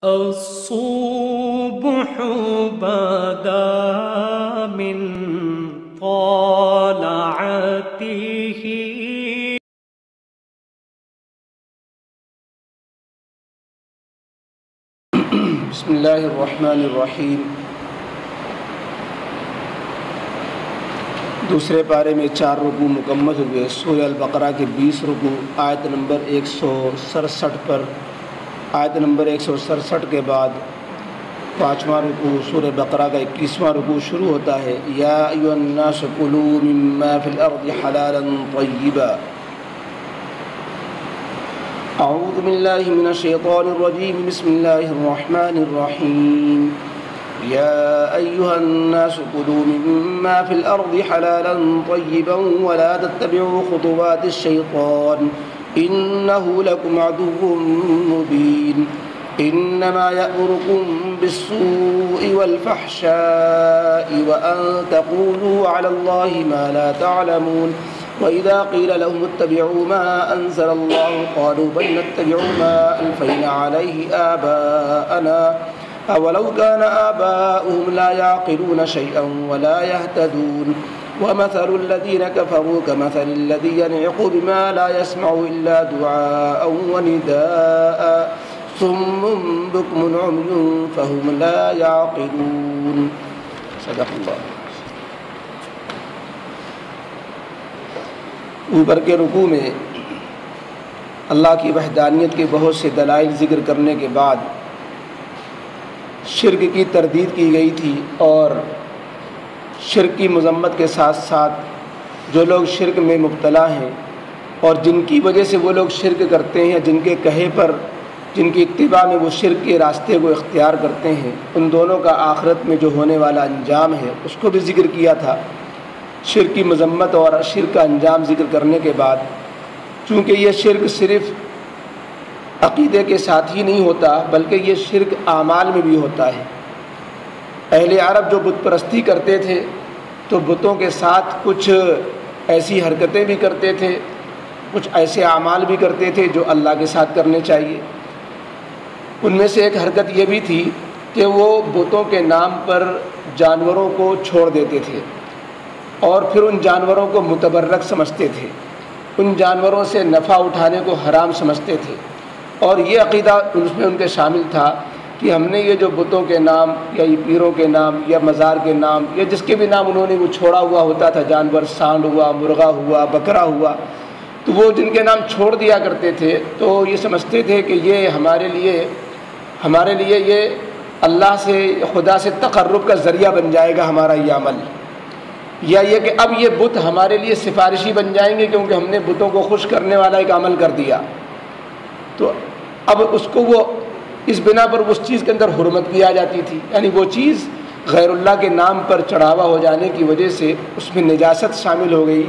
الصبح بدا من طلعته بسم اللہ الرحمن الرحیم۔ دوسرے پارے میں 4 رکوع مکمل ہوئے۔ سورہ البقرہ کے 20 رکوع آیت نمبر 167 پر، آیت نمبر 167 کے بعد 5واں رکوع سورہ بقرہ کا 21واں رکوع شروع ہوتا ہے۔ یا ایھا الناس کلوا مما فی الارض حلالا طیبا۔ اعوذ باللہ من الشیطان الرجیم، بسم اللہ الرحمن الرحیم۔ یا ایھا الناس کلوا مما فی الارض حلالا طیبا ولا تتبعوا خطوات الشیطان انہ لکم عدو مبین۔ انما یأمرکم بالسوء والفحشاء وان تقولوا علی اللہ ما لا تعلمون۔ وَإِذَا قِيلَ لَهُمُ اتَّبِعُوا مَا أَنزَلَ اللَّهُ قَالُوا بَلْ نَتَّبِعُ مَا أَلْفَيْنَا عَلَيْهِ آبَاءَنَا أَوَلَوْ كَانَ آبَاؤُهُمْ لَا يَعْقِلُونَ شَيْئًا وَلَا يَهْتَدُونَ وَمَثَلُ الَّذِينَ كَفَرُوا كَمَثَلِ الَّذِي يَنْعِقُ بِمَا لَا يَسْمَعُ إِلَّا دُعَاءً وَنِدَاءً صُمٌّ بُكْمٌ عُمْيٌ فَهُمْ لَا يَعْقِلُونَ۔ صدق اللہ۔ اوپر کے رکوع میں اللہ کی وحدانیت کے بہت سے دلائل ذکر کرنے کے بعد شرک کی تردید کی گئی تھی، اور شرک کی مذمت کے ساتھ ساتھ جو لوگ شرک میں مبتلا ہیں اور جن کی وجہ سے وہ لوگ شرک کرتے ہیں، جن کے کہے پر، جن کی اتباع میں وہ شرک کے راستے کو اختیار کرتے ہیں، ان دونوں کا آخرت میں جو ہونے والا انجام ہے اس کو بھی ذکر کیا تھا۔ شرک کی مذمت اور شرک کا انجام ذکر کرنے کے بعد، چونکہ یہ شرک صرف عقیدے کے ساتھ ہی نہیں ہوتا بلکہ یہ شرک اعمال میں بھی ہوتا ہے۔ اہل عرب جو بت پرستی کرتے تھے تو بتوں کے ساتھ کچھ ایسی حرکتیں بھی کرتے تھے، کچھ ایسے اعمال بھی کرتے تھے جو اللہ کے ساتھ کرنے چاہیے۔ ان میں سے ایک حرکت یہ بھی تھی کہ وہ بتوں کے نام پر جانوروں کو چھوڑ دیتے تھے اور پھر ان جانوروں کو متبرک سمجھتے تھے، ان جانوروں سے نفع اٹھانے کو حرام سمجھتے تھے، اور یہ عقیدہ اس میں ان کے شامل تھا کہ ہم نے یہ جو بتوں کے نام یا یہ پیروں کے نام یا مزار کے نام یا جس کے بھی نام انہوں نے وہ چھوڑا ہوا ہوتا تھا، جانور سانڈ ہوا، مرغا ہوا، بکرا ہوا، تو وہ جن کے نام چھوڑ دیا کرتے تھے تو یہ سمجھتے تھے کہ یہ ہمارے لیے یہ اللہ سے، خدا سے تقرب کا ذریعہ بن جائے گا ہمارا یہ عمل، یا یہ کہ اب یہ بت ہمارے لیے سفارشی بن جائیں گے کیونکہ ہم نے بتوں کو خوش کرنے والا ایک عمل کر دیا۔ تو اب اس کو وہ اس بنا پر اس چیز کے اندر حرمت کی آ جاتی تھی، یعنی وہ چیز غیر اللہ کے نام پر چڑھاوا ہو جانے کی وجہ سے اس میں نجاست شامل ہو گئی،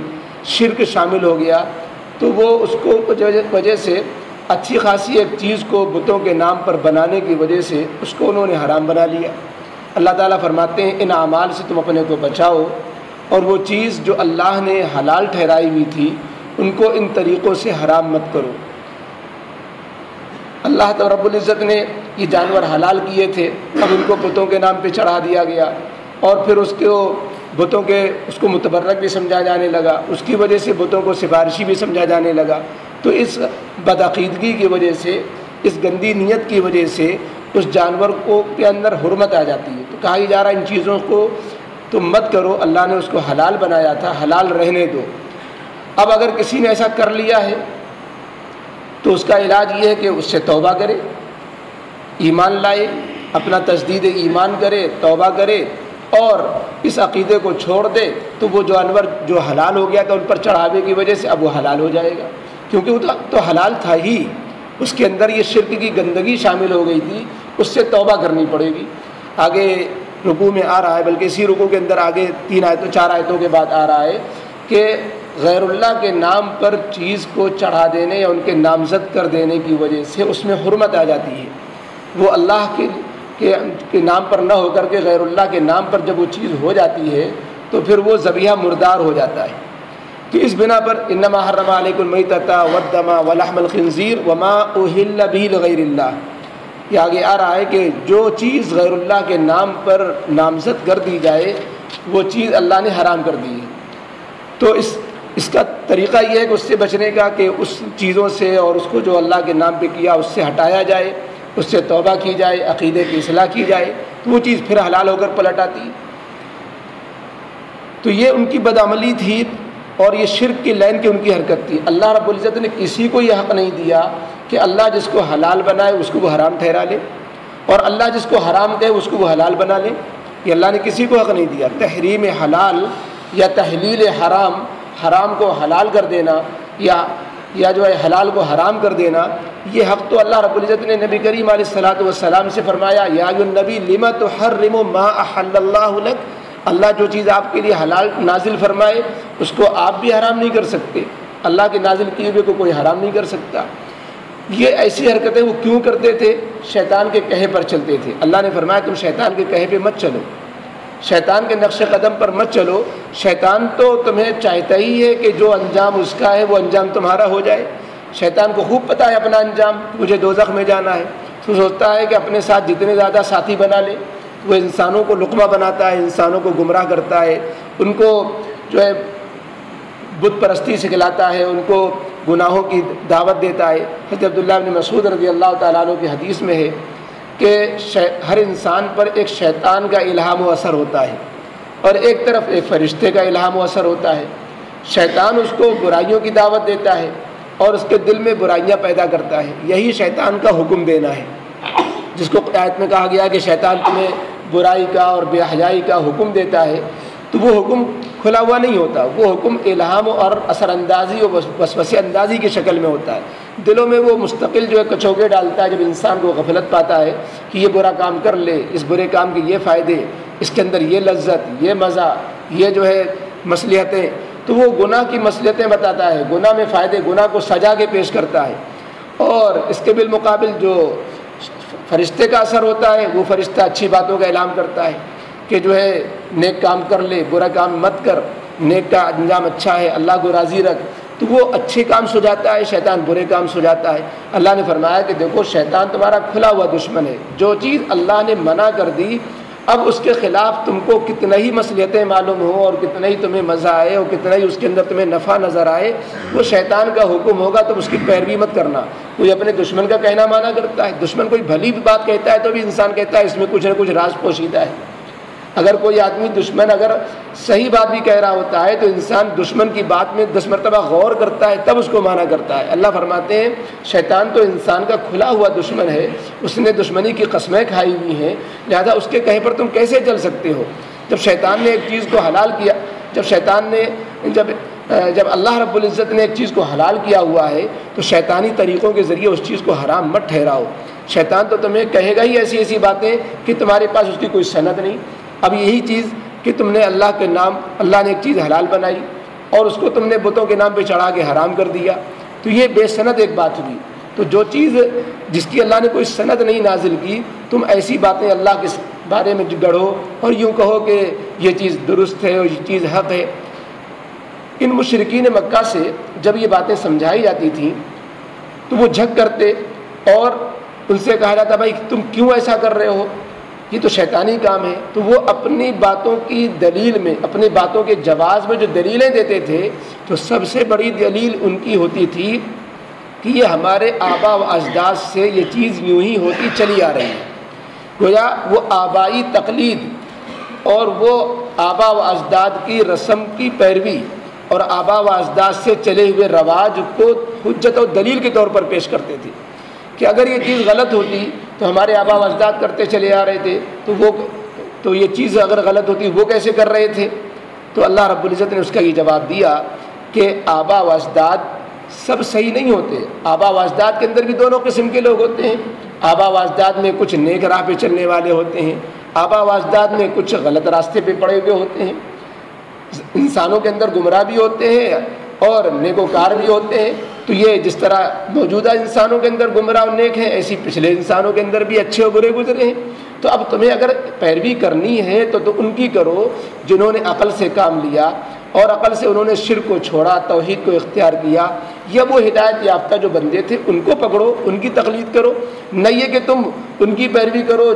شرک شامل ہو گیا، تو وہ اس کو وجہ سے اچھی خاصی ایک چیز کو بتوں کے نام پر بنانے کی وجہ سے اس کو انہوں نے حرام بنا لیا۔ اللہ تعالیٰ فرماتے ہیں ان اعمال سے تم اپنے کو بچاؤ، اور وہ چیز جو اللہ نے حلال ٹھہرائی ہوئی تھی ان کو ان طریقوں سے حرام مت کرو۔ اللہ رب العزت نے یہ جانور حلال کیے تھے، اب ان کو بتوں کے نام پہ چڑھا دیا گیا، اور پھر اس کو متبرک بھی سمجھا جانے لگا، اس کی وجہ سے بتوں کو سفارشی بھی سمجھا جانے لگا۔ تو اس بدعقیدگی کی وجہ سے، اس گندی نیت کی وجہ سے اس جانور کو کے اندر حرمت آ جاتی ہے۔ تو کہا جا رہا ہے ان چیزوں کو تم مت کرو، اللہ نے اس کو حلال بنایا تھا، حلال رہنے دو۔ اب اگر کسی نے ایسا کر لیا ہے تو اس کا علاج یہ ہے کہ اس سے توبہ کرے، ایمان لائے، اپنا تجدید ایمان کرے، توبہ کرے اور اس عقیدے کو چھوڑ دے، تو وہ جانور جو حلال ہو گیا تھا ان پر چڑھاوے کی وجہ سے اب وہ حلال ہو جائے گا، کیونکہ وہ تو حلال تھا ہی، اس کے اندر یہ شرک کی گندگی شامل ہو گئی تھی، اس سے توبہ کرنی پڑے گی۔ آگے رکوع میں آ رہا ہے، بلکہ اسی رکوع کے اندر آگے 4 آیتوں کے بعد آ رہا ہے کہ غیر اللہ کے نام پر چیز کو چڑھا دینے یا ان کے نامزد کر دینے کی وجہ سے اس میں حرمت آ جاتی ہے۔ وہ اللہ کے نام پر نہ ہو کر کے غیر اللہ کے نام پر جب وہ چیز ہو جاتی ہے تو پھر وہ ذبیحہ مردار ہو جاتا ہے۔ تو اس بنا پر انما حرم علیکم المیتۃ والدم ولحم الخنزیر وما اہل به لغیر اللہ، یہ آگے آ رہا ہے کہ جو چیز غیر اللہ کے نام پر نامزد کر دی جائے وہ چیز اللہ نے حرام کر دی ہے۔ تو اس کا طریقہ یہ ہے کہ اس سے بچنے کا کہ اس چیزوں سے اور اس کو جو اللہ کے نام پہ کیا اس سے ہٹایا جائے، اس سے توبہ کی جائے، عقیدے کی اصلاح کی جائے، تو وہ چیز پھر حلال ہو کر پلٹ آتی ہے۔ تو یہ ان کی بدعملی تھی اور یہ شرک کی لائن کی ان کی حرکت تھی۔ اللہ رب العزت نے کسی کو یہ حق نہیں دیا کہ اللہ جس کو حلال بنائے اس کو وہ حرام ٹھہرا لے، اور اللہ جس کو حرام کہے اس کو وہ حلال بنا لے۔ یہ اللہ نے کسی کو حق نہیں دیا۔ تحریم حلال یا تحلیل حرام، حرام کو حلال کر دینا یا جو ہے حلال کو حرام کر دینا، یہ حق تو اللہ رب العزت نے نبی کریم علیہ الصلوۃ والسلام سے فرمایا، یا ایھا النبی لم تحرم ما احل اللہ لک، اللہ جو چیز آپ کے لیے حلال نازل فرمائے اس کو آپ بھی حرام نہیں کر سکتے، اللہ کے نازل کیے ہوئے کو کوئی حرام نہیں کر سکتا۔ یہ ایسی حرکتیں وہ کیوں کرتے تھے؟ شیطان کے کہے پر چلتے تھے۔ اللہ نے فرمایا تم شیطان کے کہے پہ مت چلو، شیطان کے نقش قدم پر مت چلو۔ شیطان تو تمہیں چاہتا ہی ہے کہ جو انجام اس کا ہے وہ انجام تمہارا ہو جائے۔ شیطان کو خوب پتہ ہے اپنا انجام، مجھے دوزخ میں جانا ہے، تو سوچتا ہے کہ اپنے ساتھ جتنے زیادہ ساتھی بنا لے۔ وہ انسانوں کو لقمہ بناتا ہے، انسانوں کو گمراہ کرتا ہے، ان کو جو ہے بت پرستی سکھلاتا ہے، ان کو گناہوں کی دعوت دیتا ہے۔ حضرت عبداللہ بن مسعود رضی اللہ تعالیٰ عنہ کی حدیث میں ہے کہ ہر انسان پر ایک شیطان کا الہام و اثر ہوتا ہے، اور ایک طرف ایک فرشتے کا الہام و اثر ہوتا ہے۔ شیطان اس کو برائیوں کی دعوت دیتا ہے اور اس کے دل میں برائیاں پیدا کرتا ہے، یہی شیطان کا حکم دینا ہے، جس کو آیت میں کہا گیا کہ شیطان تمہیں برائی کا اور بے حیائی کا حکم دیتا ہے، تو وہ حکم کھلا ہوا نہیں ہوتا، وہ حکم الہام اور اثر اندازی اور وسوسے اندازی کی شکل میں ہوتا ہے۔ دلوں میں وہ مستقل جو ہے کچوکے ڈالتا ہے، جب انسان کو غفلت پاتا ہے کہ یہ برا کام کر لے، اس برے کام کے یہ فائدے، اس کے اندر یہ لذت، یہ مزہ، یہ جو ہے مصلحتیں، تو وہ گناہ کی مصلحتیں بتاتا ہے، گناہ میں فائدے، گناہ کو سجا کے پیش کرتا ہے۔ اور اس کے بالمقابل جو فرشتے کا اثر ہوتا ہے، وہ فرشتہ اچھی باتوں کا اعلان کرتا ہے کہ جو ہے نیک کام کر لے، برا کام مت کر، نیک کا انجام اچھا ہے، اللہ کو راضی رکھ، تو وہ اچھے کام سجاتا ہے، شیطان برے کام سجاتا ہے۔ اللہ نے فرمایا کہ دیکھو شیطان تمہارا کھلا ہوا دشمن ہے، جو چیز اللہ نے منع کر دی اب اس کے خلاف تم کو کتنا ہی مصلحتیں معلوم ہوں اور کتنا ہی تمہیں مزہ آئے اور کتنا ہی اس کے اندر تمہیں نفع نظر آئے، وہ شیطان کا حکم ہوگا، تم اس کی پیروی مت کرنا۔ کوئی اپنے دشمن کا کہنا مانا کرتا ہے، دشمن کوئی بھلی بات کہتا ہے تو بھی انسان کہتا ہے اس میں کچھ نہ کچھ راز پوشیدہ ہے۔ اگر کوئی آدمی دشمن اگر صحیح بات بھی کہہ رہا ہوتا ہے تو انسان دشمن کی بات میں 10 مرتبہ غور کرتا ہے تب اس کو مانا کرتا ہے۔ اللہ فرماتے ہیں شیطان تو انسان کا کھلا ہوا دشمن ہے، اس نے دشمنی کی قسمیں کھائی ہوئی ہیں، لہذا اس کے کہے پر تم کیسے چل سکتے ہو؟ جب شیطان نے ایک چیز کو حلال کیا، جب اللہ رب العزت نے ایک چیز کو حلال کیا ہوا ہے تو شیطانی طریقوں کے ذریعے اس چیز کو حرام مت ٹھہراؤ۔ شیطان تو تمہیں کہے گا ہی ایسی ایسی باتیں کہ تمہارے پاس اس کی کوئی سند نہیں۔ اب یہی چیز کہ تم نے اللہ کے نام، اللہ نے ایک چیز حلال بنائی اور اس کو تم نے بتوں کے نام پہ چڑھا کے حرام کر دیا، تو یہ بے سند ایک بات ہوئی۔ تو جو چیز جس کی اللہ نے کوئی سند نہیں نازل کی، تم ایسی باتیں اللہ کے بارے میں گڑھو اور یوں کہو کہ یہ چیز درست ہے اور یہ چیز حق ہے۔ ان مشرکین مکہ سے جب یہ باتیں سمجھائی جاتی تھیں تو وہ جھک کرتے اور ان سے کہا جاتا بھائی تم کیوں ایسا کر رہے ہو، یہ تو شیطانی کام ہے۔ تو وہ اپنی باتوں کی دلیل میں، اپنی باتوں کے جواز میں جو دلیلیں دیتے تھے تو سب سے بڑی دلیل ان کی ہوتی تھی کہ یہ ہمارے آبا و اجداد سے یہ چیز یوں ہی ہوتی چلی آ رہی ہے۔ گویا وہ آبائی تقلید اور وہ آبا و اجداد کی رسم کی پیروی اور آبا و اجداد سے چلے ہوئے رواج کو حجت و دلیل کے طور پر پیش کرتے تھے کہ اگر یہ چیز غلط ہوتی تو ہمارے آبا و اجداد کرتے چلے آ رہے تھے، تو یہ چیز اگر غلط ہوتی وہ کیسے کر رہے تھے؟ تو اللہ رب العزت نے اس کا یہ جواب دیا کہ آبا و اجداد سب صحیح نہیں ہوتے۔ آبا و اجداد کے اندر بھی دونوں قسم کے لوگ ہوتے ہیں۔ آبا و اجداد میں کچھ نیک راہ پہ چلنے والے ہوتے ہیں، آبا و اجداد میں کچھ غلط راستے پہ پڑے ہوئے ہوتے ہیں۔ انسانوں کے اندر گمراہ بھی ہوتے ہیں اور نیکوکار بھی ہوتے ہیں۔ تو یہ جس طرح موجودہ انسانوں کے اندر گمراہ اور نیک ہیں، ایسی پچھلے انسانوں کے اندر بھی اچھے اور برے گزرے ہیں۔ تو اب تمہیں اگر پیروی کرنی ہے تو ان کی کرو جنہوں نے عقل سے کام لیا اور عقل سے انہوں نے شرک کو چھوڑا، توحید کو اختیار کیا، یا وہ ہدایت یافتہ جو بندے تھے ان کو پکڑو، ان کی تقلید کرو، نہ یہ کہ تم ان کی پیروی کرو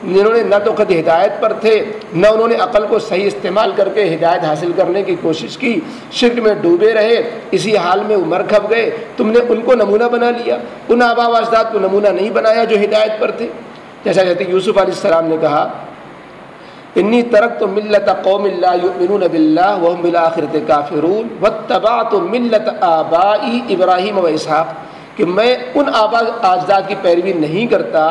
جنہوں نے نہ تو خود ہدایت پر تھے، نہ انہوں نے عقل کو صحیح استعمال کر کے ہدایت حاصل کرنے کی کوشش کی، شرک میں ڈوبے رہے، اسی حال میں مر کھپ گئے۔ تم نے ان کو نمونہ بنا لیا، ان آباء و اجداد کو نمونہ نہیں بنایا جو ہدایت پر تھے۔ جیسا کہ یوسف علیہ السلام نے کہا انی ترکت ملت قوم لا یؤمنون باللہ وهم بالآخرۃ کافرون واتبعت ملت آبائی ابراہیم و اسحاق، کہ میں ان آباء اجداد کی پیروی نہیں کرتا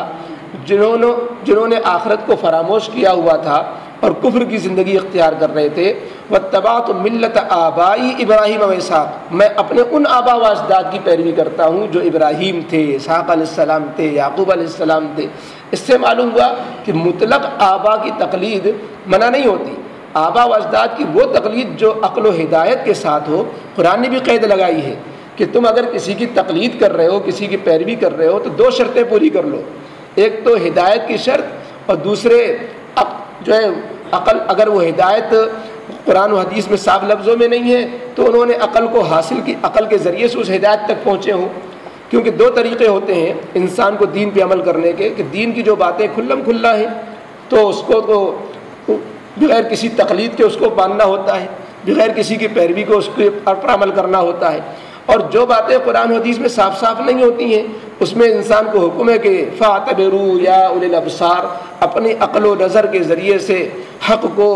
جنہوں نے آخرت کو فراموش کیا ہوا تھا اور کفر کی زندگی اختیار کر رہے تھے۔ واتبعت ملت آبائی ابراہیم و اسحاق، میں اپنے ان آباء و اجداد کی پیروی کرتا ہوں جو ابراہیم تھے، اسحاق علیہ السلام تھے، یعقوب علیہ السلام تھے۔ اس سے معلوم ہوا کہ مطلق آباء کی تقلید منع نہیں ہوتی، آباء و اجداد کی وہ تقلید جو عقل و ہدایت کے ساتھ ہو۔ قرآن نے بھی قید لگائی ہے کہ تم اگر کسی کی تقلید کر رہے ہو، کسی کی پیروی کر رہے ہو تو دو شرطیں پوری کر لو، ایک تو ہدایت کی شرط، اور دوسرے جو ہے عقل، اگر وہ ہدایت قرآن و حدیث میں صاف لفظوں میں نہیں ہے تو انہوں نے عقل کو حاصل کی، عقل کے ذریعے سے اس ہدایت تک پہنچے ہوں۔ کیونکہ دو طریقے ہوتے ہیں انسان کو دین پہ عمل کرنے کے، کہ دین کی جو باتیں کھلم کھلا ہیں تو اس کو تو بغیر کسی تقلید کے اس کو ماننا ہوتا ہے، بغیر کسی کی پیروی کو اس کے پر عمل کرنا ہوتا ہے، اور جو باتیں قرآن و حدیث میں صاف صاف نہیں ہوتی ہیں اس میں انسان کو حکم ہے کہ فاعتبروا یا اولی الابصار، اپنی عقل و نظر کے ذریعے سے حق کو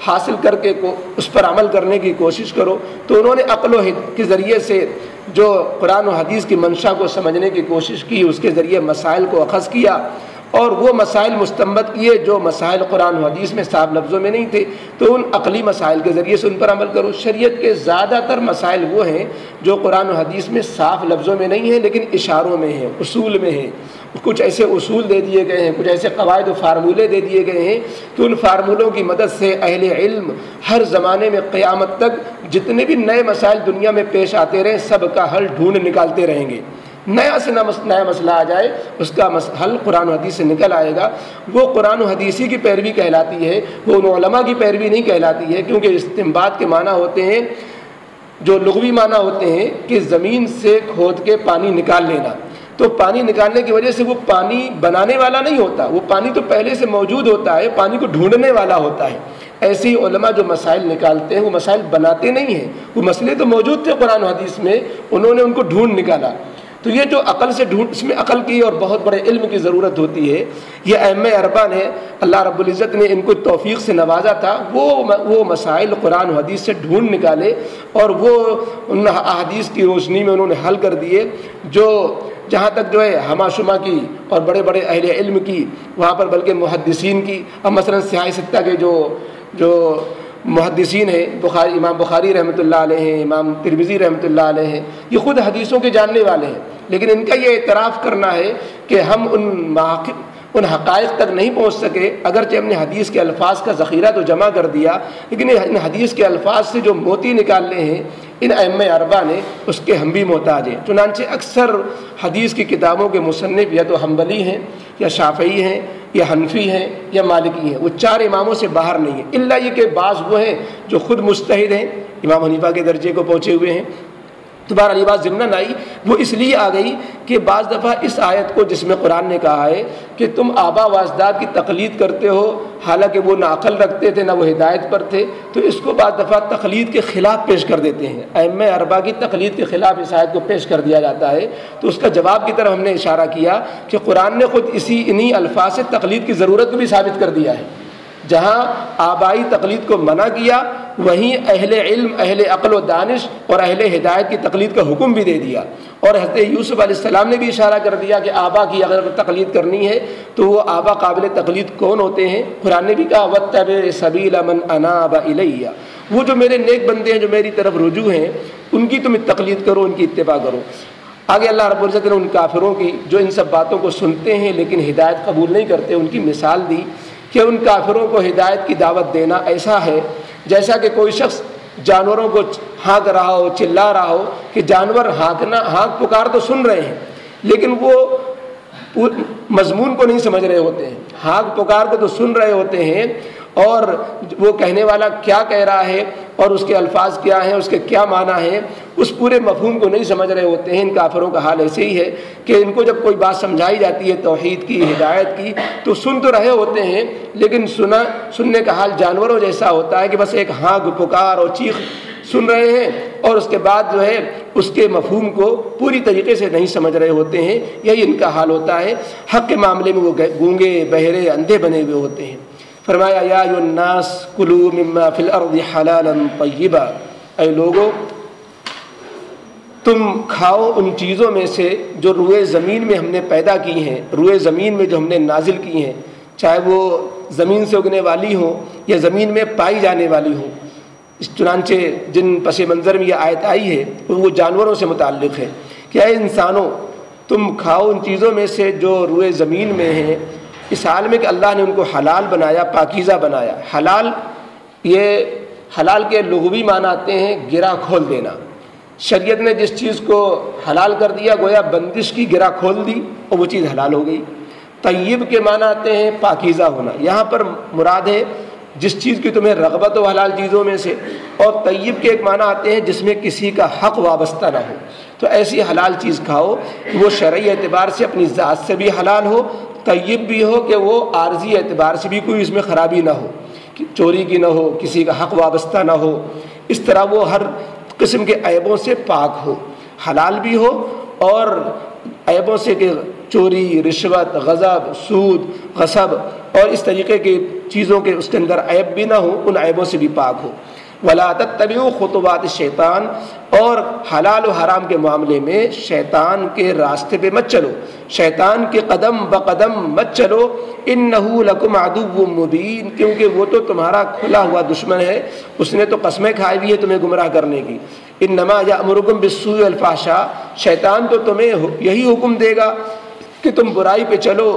حاصل کر کے اس پر عمل کرنے کی کوشش کرو۔ تو انہوں نے عقل و کے ذریعے سے جو قرآن و حدیث کی منشا کو سمجھنے کی کوشش کی، اس کے ذریعے مسائل کو اخذ کیا اور وہ مسائل مستنبط کیے جو مسائل قرآن و حدیث میں صاف لفظوں میں نہیں تھے، تو ان عقلی مسائل کے ذریعے سے ان پر عمل کرو۔ شریعت کے زیادہ تر مسائل وہ ہیں جو قرآن و حدیث میں صاف لفظوں میں نہیں ہیں لیکن اشاروں میں ہیں، اصول میں ہیں۔ کچھ ایسے اصول دے دیے گئے ہیں، کچھ ایسے قواعد و فارمولے دے دیے گئے ہیں کہ ان فارمولوں کی مدد سے اہل علم ہر زمانے میں قیامت تک جتنے بھی نئے مسائل دنیا میں پیش آتے رہیں سب کا حل ڈھونڈ نکالتے رہیں گے۔ نیا سے نیا مسئلہ آ جائے اس کا حل قرآن و حدیث سے نکل آئے گا۔ وہ قرآن و حدیثی کی پیروی کہلاتی ہے، وہ ان علماء کی پیروی نہیں کہلاتی ہے، کیونکہ استنباط کے معنی ہوتے ہیں، جو لغوی معنی ہوتے ہیں کہ زمین سے کھود کے پانی نکال لینا۔ تو پانی نکالنے کی وجہ سے وہ پانی بنانے والا نہیں ہوتا، وہ پانی تو پہلے سے موجود ہوتا ہے، پانی کو ڈھونڈنے والا ہوتا ہے۔ ایسے ہی علماء جو مسائل نکالتے ہیں وہ مسائل بناتے نہیں ہیں، وہ مسئلے تو موجود تھے قرآن و حدیث میں، انہوں نے ان کو ڈھونڈ نکالا۔ تو یہ جو عقل سے ڈھونڈ، اس میں عقل کی اور بہت بڑے علم کی ضرورت ہوتی ہے۔ یہ ائمہ اربعہ نے، اللہ رب العزت نے ان کو توفیق سے نوازا تھا، وہ مسائل قرآن و حدیث سے ڈھونڈ نکالے اور وہ ان احادیث کی روشنی میں انہوں نے حل کر دیے جو جہاں تک جو ہے ہما شما کی اور بڑے بڑے اہل علم کی، وہاں پر بلکہ محدثین کی، اب مثلا سیاہ ستہ کے جو محدثین ہیں، امام بخاری رحمۃ اللہ علیہ ہیں، امام ترمذی رحمۃ اللہ علیہ ہیں، یہ خود حدیثوں کے جاننے والے ہیں، لیکن ان کا یہ اعتراف کرنا ہے کہ ہم ان حقائق تک نہیں پہنچ سکے، اگرچہ ہم نے حدیث کے الفاظ کا ذخیرہ تو جمع کر دیا، لیکن ان حدیث کے الفاظ سے جو موتی نکالنے ہیں ان ائمہ اربعہ نے، اس کے ہم بھی محتاج ہیں۔ چنانچہ اکثر حدیث کی کتابوں کے مصنف یا تو حنبلی ہیں یا شافعی ہیں یا حنفی ہیں یا مالکی ہیں، وہ چار اماموں سے باہر نہیں ہیں، الا یہ کہ بعض وہ ہیں جو خود مجتہد ہیں، امام حنیفہ کے درجے کو پہنچے ہوئے ہیں۔ دوبارہ یہ بات ضمناً آئی، وہ اس لیے آ گئی کہ بعض دفعہ اس آیت کو جس میں قرآن نے کہا ہے کہ تم آبا و اجداد کی تقلید کرتے ہو حالانکہ وہ نہ عقل رکھتے تھے نہ وہ ہدایت پر تھے، تو اس کو بعض دفعہ تقلید کے خلاف پیش کر دیتے ہیں، ائمہ اربعہ کی تقلید کے خلاف اس آیت کو پیش کر دیا جاتا ہے۔ تو اس کا جواب کی طرف ہم نے اشارہ کیا کہ قرآن نے خود انہی الفاظ سے تقلید کی ضرورت کو بھی ثابت کر دیا ہے۔ جہاں آبائی تقلید کو منع کیا وہیں اہل علم، اہل عقل و دانش اور اہل ہدایت کی تقلید کا حکم بھی دے دیا، اور حضرت یوسف علیہ السلام نے بھی اشارہ کر دیا کہ آبا کی اگر تقلید کرنی ہے تو وہ آبا قابل تقلید کون ہوتے ہیں۔ قرآن نے بھی کہا واتبع سبیل من اناب الیہ، وہ جو میرے نیک بندے ہیں جو میری طرف رجوع ہیں ان کی تم تقلید کرو، ان کی اتباع کرو۔ آگے اللہ رب العزت نے ان کافروں کی جو ان سب باتوں کو سنتے ہیں لیکن ہدایت قبول نہیں کرتے ان کی مثال دی کہ ان کافروں کو ہدایت کی دعوت دینا ایسا ہے جیسا کہ کوئی شخص جانوروں کو ہانک رہا ہو، چلا رہا ہو کہ جانور ہانک پکار تو سن رہے ہیں لیکن وہ مضمون کو نہیں سمجھ رہے ہوتے ہیں، ہانک پکار کو تو سن رہے ہوتے ہیں اور وہ کہنے والا کیا کہہ رہا ہے اور اس کے الفاظ کیا ہیں، اس کے کیا معنی ہیں، اس پورے مفہوم کو نہیں سمجھ رہے ہوتے ہیں۔ ان کافروں کا حال ایسے ہی ہے کہ ان کو جب کوئی بات سمجھائی جاتی ہے توحید کی، ہدایت کی، تو سن تو رہے ہوتے ہیں لیکن سننے کا حال جانوروں جیسا ہوتا ہے کہ بس ایک ہانگ پکار اور چیخ سن رہے ہیں اور اس کے بعد جو ہے اس کے مفہوم کو پوری طریقے سے نہیں سمجھ رہے ہوتے ہیں۔ یہی ان کا حال ہوتا ہے۔ حق کے معاملے میں وہ گونگے، بہرے، اندھے بنے ہوئے ہوتے ہیں۔ فرمایا یا ایھا الناس کلوا مما فی الارض حلالا طیبا، اے لوگو تم کھاؤ ان چیزوں میں سے جو روئے زمین میں ہم نے پیدا کی ہیں، روئے زمین میں جو ہم نے نازل کی ہیں، چاہے وہ زمین سے اگنے والی ہوں یا زمین میں پائی جانے والی ہوں۔ چنانچہ جن پس منظر میں یہ آیت آئی ہے وہ جانوروں سے متعلق ہے کہ اے انسانوں تم کھاؤ ان چیزوں میں سے جو روئے زمین میں ہیں، اس حال میں کہ اللہ نے ان کو حلال بنایا، پاکیزہ بنایا۔ حلال، یہ حلال کے لغوی معنی آتے ہیں گرہ کھول دینا۔ شریعت نے جس چیز کو حلال کر دیا گویا بندش کی گرہ کھول دی اور وہ چیز حلال ہو گئی۔ طیب کے معنی آتے ہیں پاکیزہ ہونا۔ یہاں پر مراد ہے جس چیز کی تمہیں رغبت ہو حلال چیزوں میں سے، اور طیب کے ایک معنی آتے ہیں جس میں کسی کا حق وابستہ نہ ہو۔ تو ایسی حلال چیز کھاؤ کہ وہ شرعی اعتبار سے اپنی ذات سے بھی حلال ہو، طیب بھی ہو کہ وہ عارضی اعتبار سے بھی کوئی اس میں خرابی نہ ہو، کہ چوری کی نہ ہو، کسی کا حق وابستہ نہ ہو، اس طرح وہ ہر قسم کے عیبوں سے پاک ہو، حلال بھی ہو اور عیبوں سے کہ چوری، رشوت، غضب، سود، غصب اور اس طریقے کی چیزوں کے اس کے اندر عیب بھی نہ ہو، ان عیبوں سے بھی پاک ہو۔ وَلَا تَتَّبِعُوا خُطُوَاتِ الشَّيْطَانِ، اور حلال و حرام کے معاملے میں شیطان کے راستے پہ مت چلو، شیطان کے قدم بقدم مت چلو، إِنَّهُ لَكُمْ عَدُوٌّ مُّبِينٌ، کیونکہ وہ تو تمہارا کھلا ہوا دشمن ہے، اس نے تو قسمیں کھائی ہوئی ہے تمہیں گمراہ کرنے کی۔ إِنَّمَا يَأْمُرُكُم بِالسُّوءِ وَالْفَحْشَاءِ، شیطان تو تمہیں یہی حکم دے گا کہ تم برائی پہ چلو،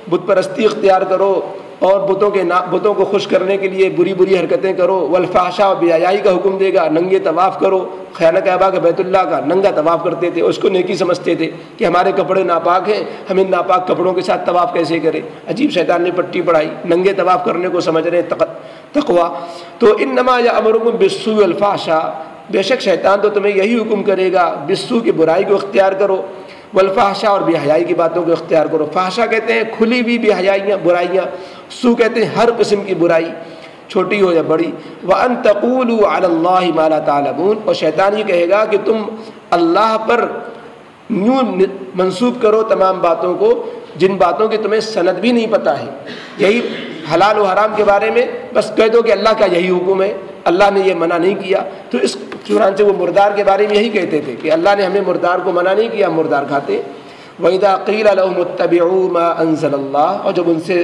بت پرستی اختیار کرو اور بتوں کو خوش کرنے کے لیے بری بری حرکتیں کرو، والفحشاء، اور بے حیائی کا حکم دے گا، ننگے طواف کرو۔ خانہ کعبہ کا بیت اللہ کا ننگا طواف کرتے تھے، اس کو نیکی سمجھتے تھے کہ ہمارے کپڑے ناپاک ہیں، ہم ان ناپاک کپڑوں کے ساتھ طواف کیسے کریں۔ عجیب شیطان نے پٹی پڑھائی، ننگے طواف کرنے کو سمجھ رہے ہیں تقویٰ۔ تو انما یأمرکم بالسوء والفحشاء، بے شک شیطان تو تمہیں یہی حکم کرے گا، بالسوء کی برائی کو اختیار کرو، والفحشاء اور بے حیائی کی باتوں کو اختیار کرو۔ فحشاء کہتے ہیں کھلی ہوئی بے حیائیاں، برائیاں، سو کہتے ہیں ہر قسم کی برائی، چھوٹی ہو یا بڑی۔ وَأَن تَقُولُوا عَلَى اللَّهِ مَا لَا تَعْلَمُونَ، اور شیطان یہ کہے گا کہ تم اللہ پر یوں منسوب کرو تمام باتوں کو جن باتوں کی تمہیں سند بھی نہیں پتہ ہے۔ یہی حلال و حرام کے بارے میں بس کہہ دو کہ اللہ کا یہی حکم ہے، اللہ نے یہ منع نہیں کیا۔ تو اس چنانچہ وہ مردار کے بارے میں یہی کہتے تھے کہ اللہ نے ہمیں مردار کو منع نہیں کیا، مردار کھاتے۔ وَإِذَا قِيلَ لَهُمُ اتَّبِعُوا مَا أَنزَلَ اللَّهُ، اور جب ان سے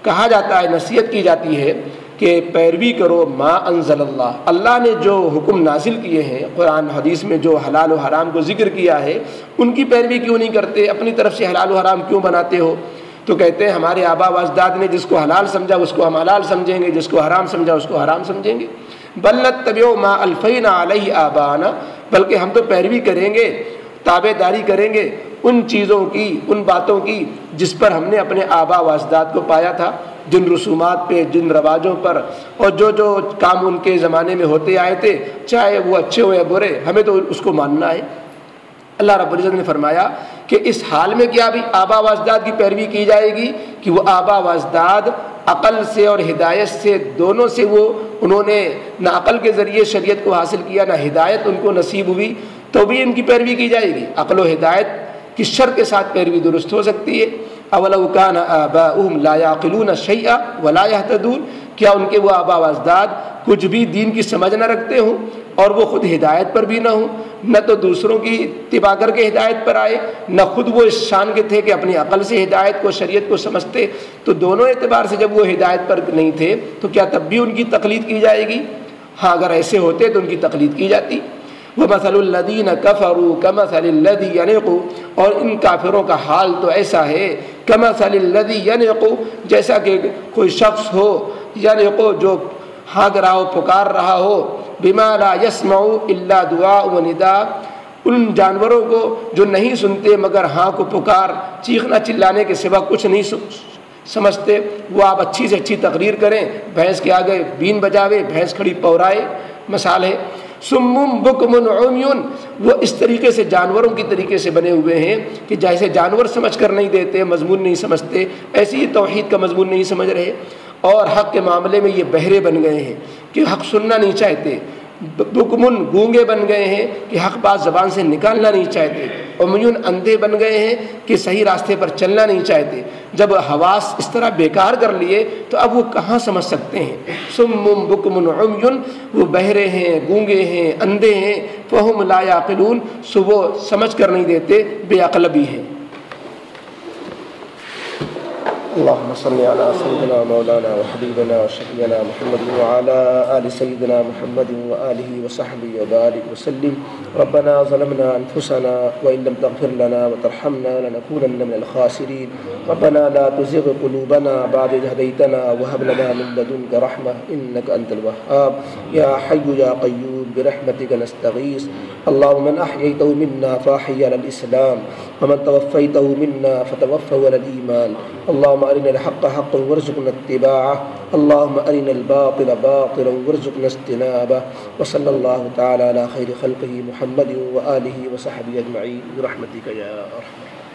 کہا جاتا ہے، نصیحت کی جاتی ہے کہ پیروی کرو ما انزل اللہ، اللہ نے جو حکم نازل کیے ہیں قرآن حدیث میں، جو حلال و حرام کو ذکر کیا ہے، ان کی پیروی کیوں نہیں کرتے، اپنی طرف سے حلال و حرام کیوں بناتے ہو؟ تو کہتے ہیں ہمارے آبا و اجداد نے جس کو حلال سمجھا اس کو ہم حلال سمجھیں گے، جس کو حرام سمجھا اس کو حرام سمجھیں گے۔ بل نتبع ما الفینا علیہ آباءنا، بلکہ ہم تو پیروی کریں گے، تابع داری کریں گے ان چیزوں کی، ان باتوں کی جس پر ہم نے اپنے آبا و اجداد کو پایا تھا، جن رسومات پہ، جن رواجوں پر، اور جو جو کام ان کے زمانے میں ہوتے آئے تھے، چاہے وہ اچھے ہو یا برے، ہمیں تو اس کو ماننا ہے۔ اللہ رب العزت نے فرمایا کہ اس حال میں کیا بھی آبا و اجداد کی پیروی کی جائے گی کہ وہ آبا و اجداد عقل سے اور ہدایت سے دونوں سے انہوں نے نہ عقل کے ذریعے شریعت کو حاصل کیا، نہ ہدایت ان کو نصیب ہوئی، تو بھی ان کی پیروی کی جائے گی۔ عقل و ہدایت کی شرط کے ساتھ پیروی درست ہو سکتی ہے۔ اولو کان آباؤہم لا یعقلون شیئا ولا یہتدون، کیا ان کے وہ آبا و اجداد کچھ بھی دین کی سمجھ نہ رکھتے ہوں اور وہ خود ہدایت پر بھی نہ ہوں، نہ تو دوسروں کی اتباع کر کے ہدایت پر آئے، نہ خود وہ اس شان کے تھے کہ اپنی عقل سے ہدایت کو، شریعت کو سمجھتے، تو دونوں اعتبار سے جب وہ ہدایت پر نہیں تھے تو کیا تب بھی ان کی تقلید کی جائے گی؟ ہاں اگر ایسے ہوتے تو ان کی تقلید کی جاتی۔ وَمَثَلُ الَّذِينَ كَفَرُوا كَمَثَلِ الَّذِي يَنِقُ، اور ان کافروں کا حال تو ایسا ہے كَمَثَلِ الَّذِي يَنِقُ، جیسا کہ کوئی شخص ہو يَنِقُ جو ہانک رہا ہو، پکار رہا ہو، بِمَا لَا يَسْمَعُ إِلَّا دُعَاءً وَنِدَاءً، ان جانوروں کو جو نہیں سنتے مگر ہاں کو پکار، چیخنا چلانے کے سوا کچھ نہیں سمجھتے، وہ آپ اچھی سے اچھی تقریر کریں، بھینس کے آگے بین بجاوے، بھینس کھڑی پورائے، مثال ہے۔ سمم بکمن عمیون، وہ اس طریقے سے جانوروں کی طریقے سے بنے ہوئے ہیں کہ جیسے جانور سمجھ کر نہیں دیتے، مضمون نہیں سمجھتے، ایسے ہی توحید کا مضمون نہیں سمجھ رہے، اور حق کے معاملے میں یہ بہرے بن گئے ہیں کہ حق سننا نہیں چاہتے، بکمن گونگے بن گئے ہیں کہ حق بات زبان سے نکالنا نہیں چاہتے، عمیون اندھے بن گئے ہیں کہ صحیح راستے پر چلنا نہیں چاہتے۔ جب حواس اس طرح بیکار کر لیے تو اب وہ کہاں سمجھ سکتے ہیں؟ سم بکمن عمیون، وہ بہرے ہیں، گونگے ہیں، اندھے ہیں، فہم لا یعقلون، سو وہ سمجھ کر نہیں دیتے، بے عقل بھی ہیں۔ اللهم صل على سيدنا مولانا وحبيبنا وشفيعنا محمد وعلى آل سيدنا محمد وآله وصحبه وبارك وسلم. ربنا ظلمنا أنفسنا وإن لم تغفر لنا وترحمنا لنكونن من الخاسرين. ربنا لا تزغ قلوبنا بعد إذ هديتنا وهب لنا من لدنك رحمة إنك أنت الوهاب. يا حي يا قيوم برحمتك نستغيث. اللهم من أحييته منا فأحيي على الإسلام ومن توفيته منا فتوفه على الإيمان. اللهم أرنا الحق حقا وارزقنا اتباعه. اللهم أرنا الباطل باطلا وارزقنا اجتنابه. وصلى الله تعالى على خير خلقه محمد وآله وصحبه أجمعين برحمتك يا أرحم الراحمين.